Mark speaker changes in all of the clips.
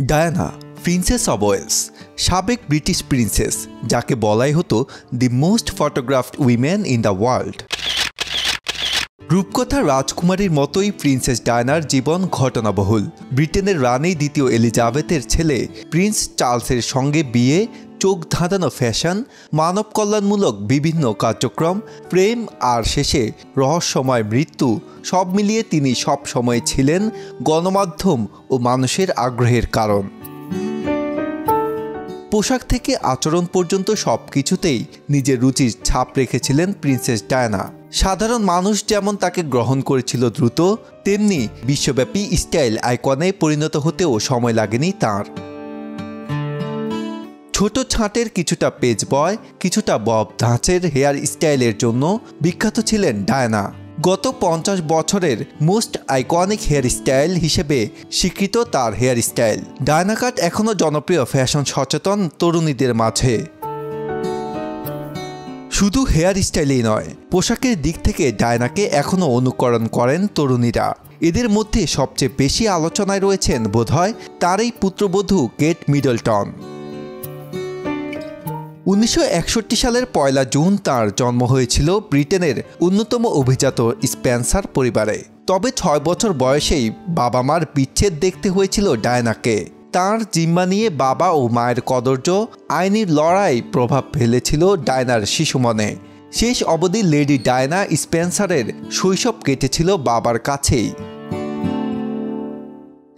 Speaker 1: Diana princess of Wales সাবেক British princess, যাকে বলাই হতো the most photographed women in the world. রূপকথা রাজকুমারীর মতোই প্রিন্সেস ডায়ানার জীবন ঘটনাবহুল। ব্রিটেনের রানী দ্বিতীয় এলিজাবেথের ছেলে প্রিন্স চার্লসের সঙ্গে বিয়ে, চোখ ধাঁধানো ফ্যাশন, মানব কল্যাণমূলক বিভিন্ন কার্যক্রম, প্রেম আর শেষে রহস্যময় মৃত্যু, সব মিলিয়ে তিনি সব সময় ছিলেন গণমাধ্যম ও মানুষের আগ্রহের কারণ। পোশাক থেকে আচরণ পর্যন্ত সব কিছুতেই নিজের রুচির ছাপ রেখেছিলেন প্রিন্সেস ডায়ানা। সাধারণ মানুষ যেমন তাকে গ্রহণ করেছিল দ্রুত, তেমনি বিশ্বব্যাপী স্টাইল আইকনে পরিণত হতেও সময় লাগেনি তাঁর। ছোট ছাঁটের কিছুটা পেজ বয়, কিছুটা বব ধাঁচের হেয়ার স্টাইলের জন্য বিখ্যাত ছিলেন ডায়ানা। গত 50 বছরের মোস্ট আইকনিক হেয়ার স্টাইল হিসেবে স্বীকৃত তার হেয়ার স্টাইল। ডায়ানা কাট এখনও জনপ্রিয় ফ্যাশন সচেতন তরুণীদের মাঝে। শুধু হেয়ার স্টাইলেই নয়, পোশাকের দিক থেকে ডায়ানাকে এখনও অনুকরণ করেন তরুণীরা। এদের মধ্যে সবচেয়ে বেশি আলোচনায় রয়েছেন বোধহয় তারই পুত্রবধূ কেট মিডলটন। 1961 সালের 1 জুন তাঁর জন্ম হয়েছিল ব্রিটেনের অন্যতম অভিজাত স্পেন্সার পরিবারে। তবে 6 বছর বয়সেই বাবা মার বিচ্ছেদ দেখতে হয়েছিল ডায়ানাকে। তাঁর জিম্মা নিয়ে বাবা ও মায়ের কদর্য, আইনি লড়াই প্রভাব ফেলেছিল ডায়ানার শিশু মনে। শেষ অবধি লেডি ডায়ানা স্পেন্সারের শৈশব কেটেছিল বাবার কাছেই।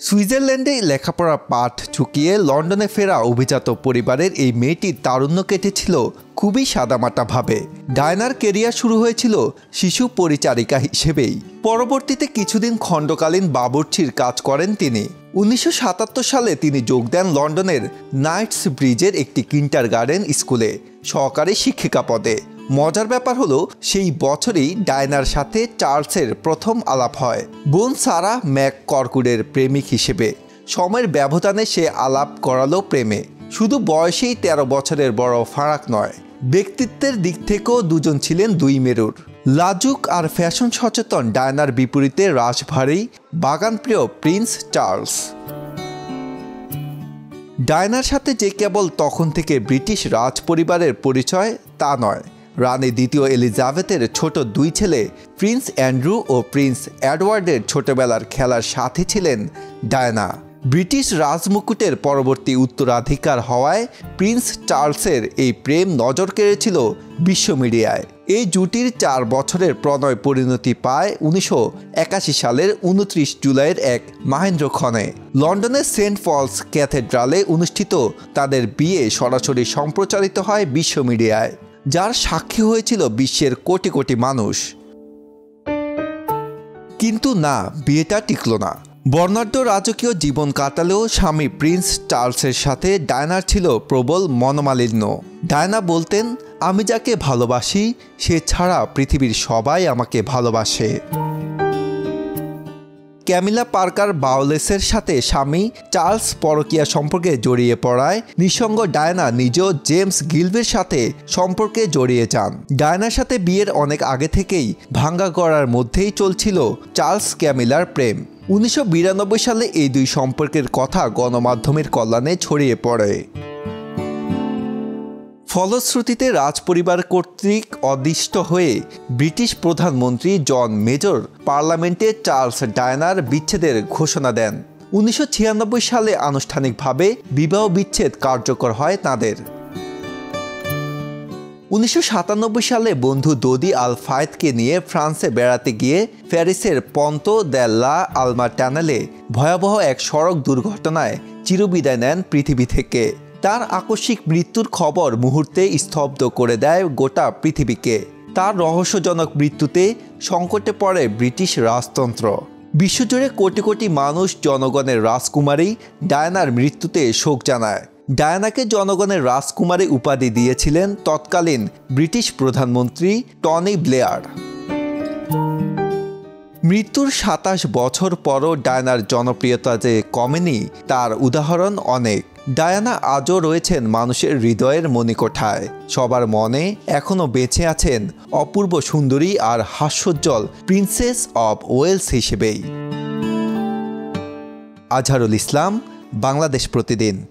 Speaker 1: সুইজারল্যান্ডে লেখাপড়া পাঠ চুকিয়ে লন্ডনে ফেরা অভিজাত পরিবারের এই মেয়েটির তারুণ্য কেটেছিল খুবই সাদামাটাভাবে। ডায়ানার কেরিয়ার শুরু হয়েছিল শিশু পরিচারিকা হিসেবেই। পরবর্তীতে কিছুদিন খণ্ডকালীন বাবুর্চির কাজ করেন তিনি। 1977 সালে তিনি যোগ দেন লন্ডনের নাইটস ব্রিজের একটি কিন্ডারগার্টেন স্কুলে সহকারী শিক্ষিকা পদে। মজার ব্যাপার হলো, সেই বছরই ডায়ানার সাথে চার্লসের প্রথম আলাপ হয়, বোন সারা ম্যাক কর্কুডের প্রেমিক হিসেবে। সময়ের ব্যবধানে সে আলাপ করালো প্রেমে। শুধু বয়সেই 13 বছরের বড় ফারাক নয়, ব্যক্তিত্বের দিক থেকেও দুজন ছিলেন দুই মেরুর। লাজুক আর ফ্যাশন সচেতন ডায়ানার বিপরীতে রাশভারী, বাগানপ্রিয় প্রিন্স চার্লস। ডায়ানার সাথে যে কেবল তখন থেকে ব্রিটিশ রাজ পরিবারের পরিচয় তা নয়, রানী দ্বিতীয় এলিজাবেথের ছোট দুই ছেলে প্রিন্স অ্যান্ড্রু ও প্রিন্স এডওয়ার্ডের ছোটবেলার খেলার সাথী ছিলেন ডায়ানা। ব্রিটিশ রাজমুকুটের পরবর্তী উত্তরাধিকার হওয়ায় প্রিন্স চার্লসের এই প্রেম নজর কেড়েছিল বিশ্ব মিডিয়ায়। এই জুটির 4 বছরের প্রণয় পরিণতি পায় 1981 সালের 29 জুলাইয়ের এক মাহেন্দ্রক্ষণে। লন্ডনের সেন্ট পলস ক্যাথেড্রালে অনুষ্ঠিত তাদের বিয়ে সরাসরি সম্প্রচারিত হয় বিশ্ব মিডিয়ায়, যার সাক্ষী হয়েছিল বিশ্বের কোটি কোটি মানুষ। কিন্তু না, বিয়েটা টিকল না। বর্ণাঢ্য রাজকীয় জীবন কাটালেও স্বামী প্রিন্স চার্লসের সাথে ডায়ানার ছিল প্রবল মনোমালিন্য। ডায়ানা বলতেন, আমি যাকে ভালোবাসি সে ছাড়া পৃথিবীর সবাই আমাকে ভালোবাসে। ক্যামিলা পার্কার বাউলেসের সাথে স্বামী চার্লস পরকীয়া সম্পর্কে জড়িয়ে পড়ায় নিঃসঙ্গ ডায়ানা নিজেও জেমস গিলবের সাথে সম্পর্কে জড়িয়ে যান। ডায়ানার সাথে বিয়ের অনেক আগে থেকেই ভাঙ্গা গড়ার মধ্যেই চলছিল চার্লস ক্যামিলার প্রেম। 1992 সালে এই দুই সম্পর্কের কথা গণমাধ্যমের কল্যাণে ছড়িয়ে পড়ে। ফলশ্রুতিতে রাজপরিবার কর্তৃক অদিষ্ট হয়ে ব্রিটিশ প্রধানমন্ত্রী জন মেজর পার্লামেন্টে চার্লস ডায়ানার বিচ্ছেদের ঘোষণা দেন। 1996 সালে আনুষ্ঠানিকভাবে বিবাহ বিচ্ছেদ কার্যকর হয় তাঁদের। 1997 সালে বন্ধু দোদি আল ফায়েদকে নিয়ে ফ্রান্সে বেড়াতে গিয়ে প্যারিসের পন্তো দ্য লা আলমা টানেলে ভয়াবহ এক সড়ক দুর্ঘটনায় চিরবিদায় নেন পৃথিবী থেকে। তার আকস্মিক মৃত্যুর খবর মুহূর্তে স্তব্ধ করে দেয় গোটা পৃথিবীকে। তার রহস্যজনক মৃত্যুতে সংকটে পড়ে ব্রিটিশ রাজতন্ত্র। বিশ্বজুড়ে কোটি কোটি মানুষ জনগণের রাজকুমারী ডায়ানার মৃত্যুতে শোক জানায়। ডায়ানাকে জনগণের রাজকুমারী উপাধি দিয়েছিলেন তৎকালীন ব্রিটিশ প্রধানমন্ত্রী টনি ব্লেয়ার। মৃত্যুর 27 বছর পরও ডায়ানার জনপ্রিয়তা যে কমেনি তার উদাহরণ অনেক। ডায়ানা আজও রয়েছেন মানুষের হৃদয়ের মণিকোঠায়। সবার মনে এখনও বেঁচে আছেন অপূর্ব সুন্দরী আর হাস্যোজ্জ্বল প্রিন্সেস অব ওয়েলস হিসেবেই। আজহারুল ইসলাম, বাংলাদেশ প্রতিদিন।